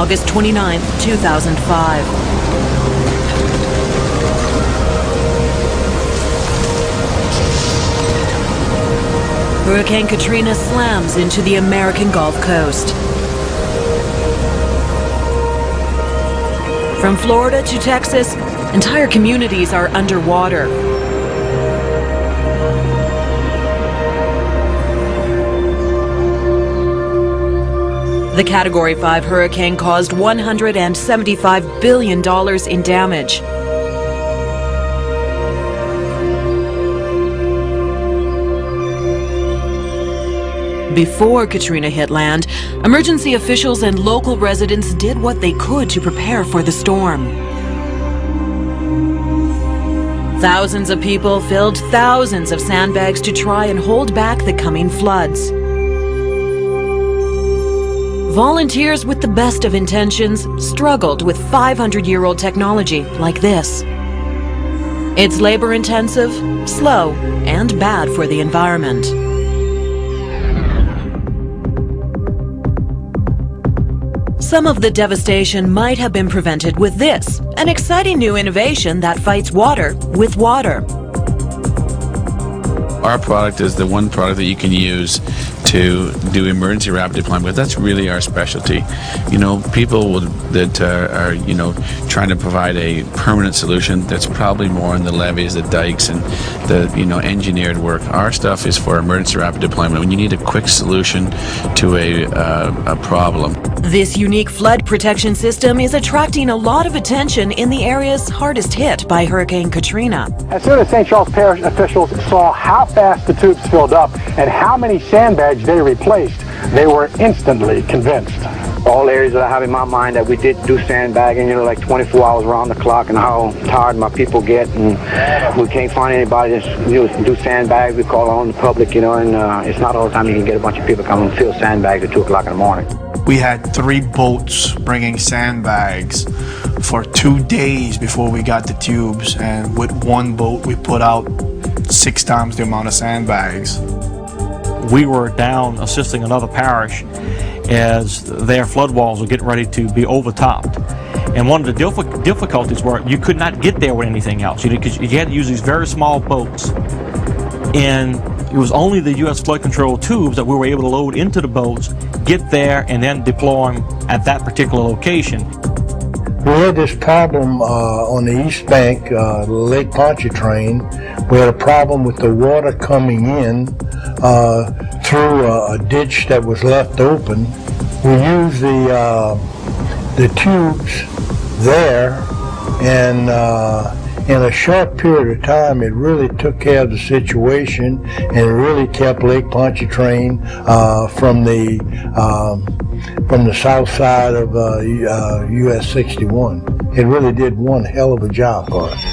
August 29, 2005. Hurricane Katrina slams into the American Gulf Coast. From Florida to Texas, entire communities are underwater. The Category 5 hurricane caused $175 billion in damage. Before Katrina hit land, emergency officials and local residents did what they could to prepare for the storm. Thousands of people filled thousands of sandbags to try and hold back the coming floods. Volunteers with the best of intentions struggled with 500-year-old technology like this. It's labor-intensive, slow, and bad for the environment. Some of the devastation might have been prevented with this, an exciting new innovation that fights water with water. Our product is the one product that you can use to do emergency rapid deployment. That's really our specialty. You know, people that are trying to provide a permanent solution, that's probably more in the levees, the dikes, and the engineered work. Our stuff is for emergency rapid deployment when you need a quick solution to a problem. This unique flood protection system is attracting a lot of attention in the areas hardest hit by Hurricane Katrina. As soon as St. Charles Parish officials saw how fast the tubes filled up and how many sandbags they replaced, they were instantly convinced. All areas that I have in my mind that we did do sandbagging, like 24 hours around the clock, and how tired my people get, and we can't find anybody to do sandbags. We call on the public, and it's not all the time you can get a bunch of people coming and fill sandbags at 2 o'clock in the morning. We had 3 boats bringing sandbags for 2 days before we got the tubes, and with 1 boat we put out 6 times the amount of sandbags. We were down assisting another parish as their flood walls were getting ready to be overtopped. And one of the difficulties were you could not get there with anything else. You had to use these very small boats. And it was only the U.S. flood control tubes that we were able to load into the boats, get there, and then deploy them at that particular location. We had this problem on the east bank, Lake Pontchartrain. We had a problem with the water coming in through a ditch that was left open. We used the tubes there, and in a short period of time, it really took care of the situation, and it really kept Lake Pontchartrain from the south side of US 61. It really did one hell of a job for us.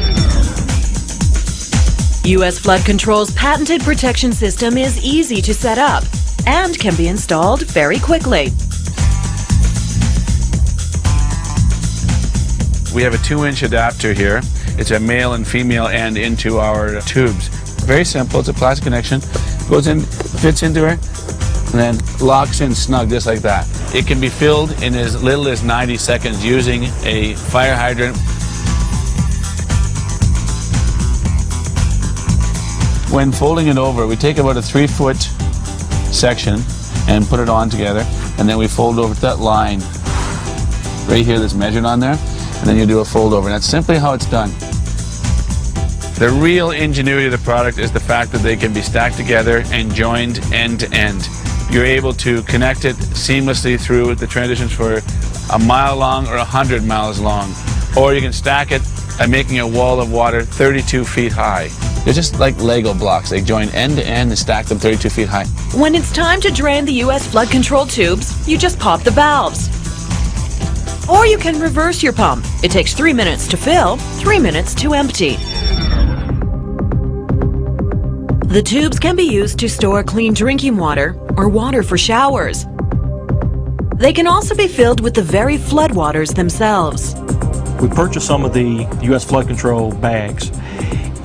U.S. Flood Control's patented protection system is easy to set up and can be installed very quickly. We have a 2-inch adapter here. It's a male and female end into our tubes. Very simple. It's a plastic connection. Goes in, fits into her, and then locks in snug just like that. It can be filled in as little as 90 seconds using a fire hydrant. When folding it over, we take about a 3-foot section and put it on together, and then we fold over to that line right here that's measured on there, and then you do a fold over. And that's simply how it's done. The real ingenuity of the product is the fact that they can be stacked together and joined end to end. You're able to connect it seamlessly through the transitions for a mile long or 100 miles long. Or you can stack it by making a wall of water 32 feet high. They're just like Lego blocks. They join end to end and stack them 32 feet high. When it's time to drain the U.S. flood control tubes, you just pop the valves. Or you can reverse your pump. It takes 3 minutes to fill, 3 minutes to empty. The tubes can be used to store clean drinking water or water for showers. They can also be filled with the very floodwaters themselves. We purchased some of the U.S. flood control bags,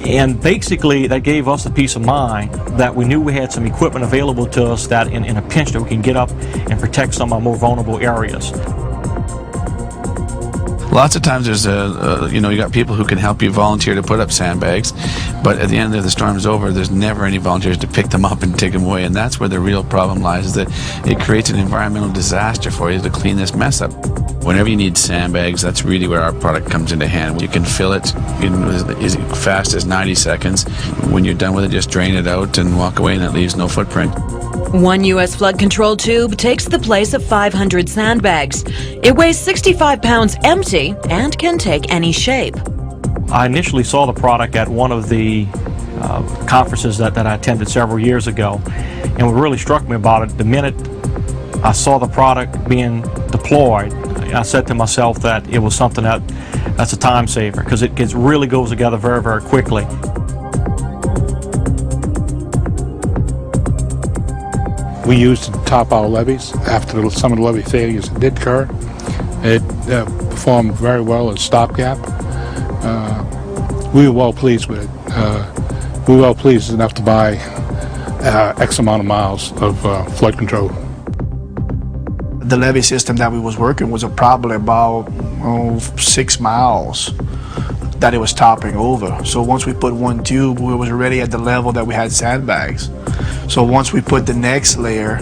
and basically that gave us the peace of mind that we knew we had some equipment available to us that in a pinch that we can get up and protect some of our more vulnerable areas. Lots of times there's you got people who can help you volunteer to put up sandbags, but at the end of the storm's over, there's never any volunteers to pick them up and take them away, and that's where the real problem lies, is that it creates an environmental disaster for you to clean this mess up. Whenever you need sandbags, that's really where our product comes into hand. You can fill it in as fast as 90 seconds. When you're done with it, just drain it out and walk away, and it leaves no footprint. One U.S. flood control tube takes the place of 500 sandbags. It weighs 65 pounds empty and can take any shape. I initially saw the product at one of the conferences that I attended several years ago, and what really struck me about it, the minute I saw the product being deployed, I said to myself that it was something that's a time saver, because it really goes together very, very quickly. We used to top our levees after some of the levee failures that did occur. It performed very well as stopgap. We were well pleased with it. We were well pleased enough to buy X amount of miles of flood control. The levee system that we was working was probably about 6 miles that it was topping over. So once we put one tube, we was already at the level that we had sandbags. So once we put the next layer,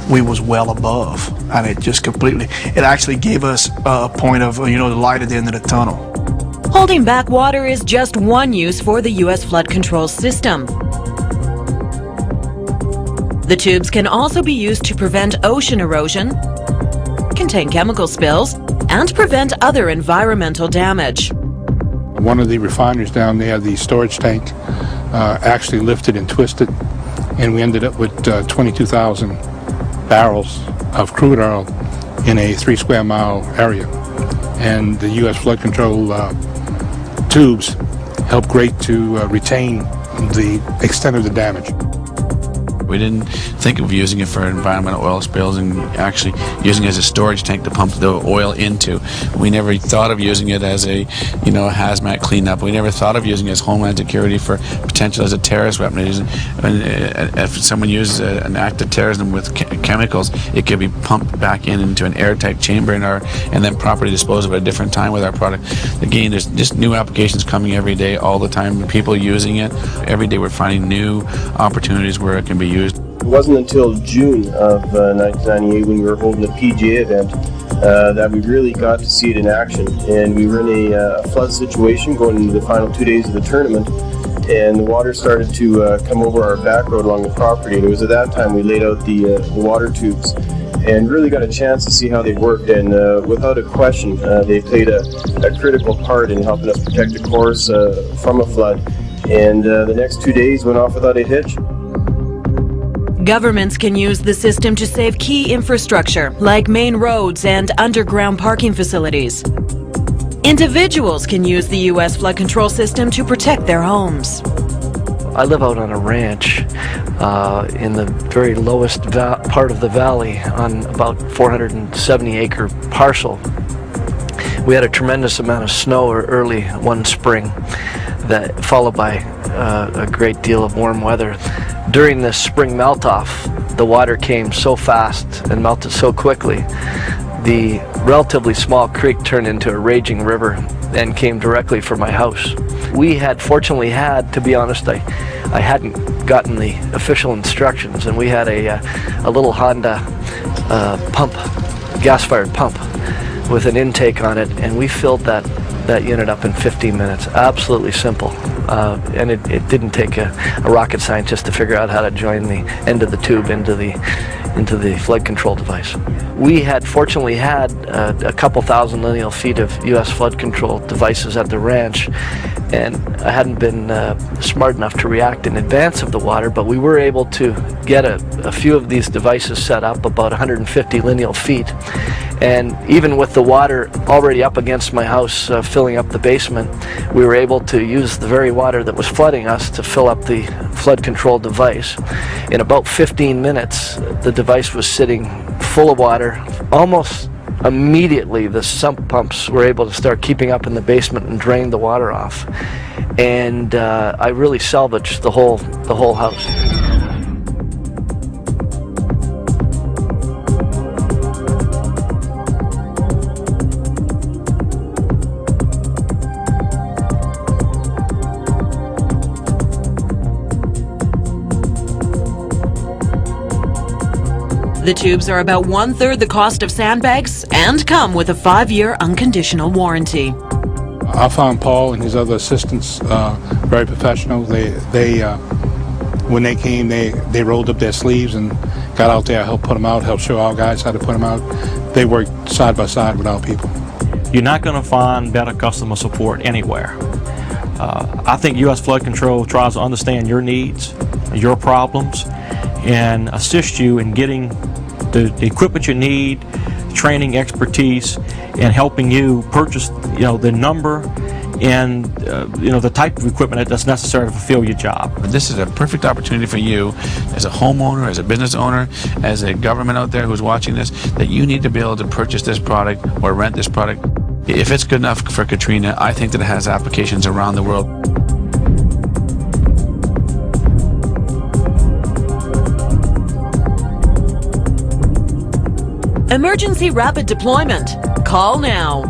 we was well above, and it just completely, it actually gave us a point of, the light at the end of the tunnel. Holding back water is just one use for the U.S. flood control system. The tubes can also be used to prevent ocean erosion, contain chemical spills, and prevent other environmental damage. One of the refineries down there, the storage tank, actually lifted and twisted, and we ended up with 22,000 barrels of crude oil in a 3 square mile area. And the U.S. flood control tubes help great to retain the extent of the damage. We didn't think of using it for environmental oil spills and actually using it as a storage tank to pump the oil into. We never thought of using it as a, hazmat cleanup. We never thought of using it as homeland security for potential as a terrorist weapon. If someone uses an act of terrorism with chemicals, it could be pumped back into an airtight chamber and then properly disposed of at a different time with our product. Again, there's just new applications coming every day, all the time. People using it. Every day we're finding new opportunities where it can be used. It wasn't until June of 1998, when we were holding the PGA event, that we really got to see it in action. And we were in a flood situation going into the final 2 days of the tournament, and the water started to come over our back road along the property. And it was at that time we laid out the water tubes and really got a chance to see how they worked. And without a question, they played a critical part in helping us protect the course from a flood. And the next 2 days went off without a hitch. Governments can use the system to save key infrastructure, like main roads and underground parking facilities. Individuals can use the U.S. flood control system to protect their homes. I live out on a ranch in the very lowest part of the valley on about 470-acre parcel. We had a tremendous amount of snow early one spring, that followed by a great deal of warm weather. During this spring melt-off, the water came so fast and melted so quickly, the relatively small creek turned into a raging river and came directly for my house. We had fortunately had, to be honest, I hadn't gotten the official instructions, and we had a little Honda pump, gas-fired pump, with an intake on it, and we filled that unit up in 15 minutes. Absolutely simple. And it didn't take a rocket scientist to figure out how to join the end of the tube into the flood control device. We had fortunately had a couple thousand lineal feet of U.S. flood control devices at the ranch, and I hadn't been smart enough to react in advance of the water, but we were able to get a few of these devices set up about 150 lineal feet. And even with the water already up against my house, filling up the basement, we were able to use the very water that was flooding us to fill up the flood control device. In about 15 minutes, the device was sitting full of water. Almost immediately, the sump pumps were able to start keeping up in the basement and drain the water off. And I really salvaged the whole house. The tubes are about 1/3 the cost of sandbags and come with a 5-year unconditional warranty. I found Paul and his other assistants very professional. When they came, they rolled up their sleeves and got out there, helped put them out, helped show our guys how to put them out. They worked side by side with our people. You're not going to find better customer support anywhere. I think U.S. Flood Control tries to understand your needs, your problems, and assist you in getting the equipment you need, training, expertise, and helping you purchase, the number and the type of equipment that's necessary to fulfill your job. This is a perfect opportunity for you as a homeowner, as a business owner, as a government out there who's watching this, that you need to be able to purchase this product or rent this product. If it's good enough for Katrina, I think that it has applications around the world. Emergency rapid deployment. Call now.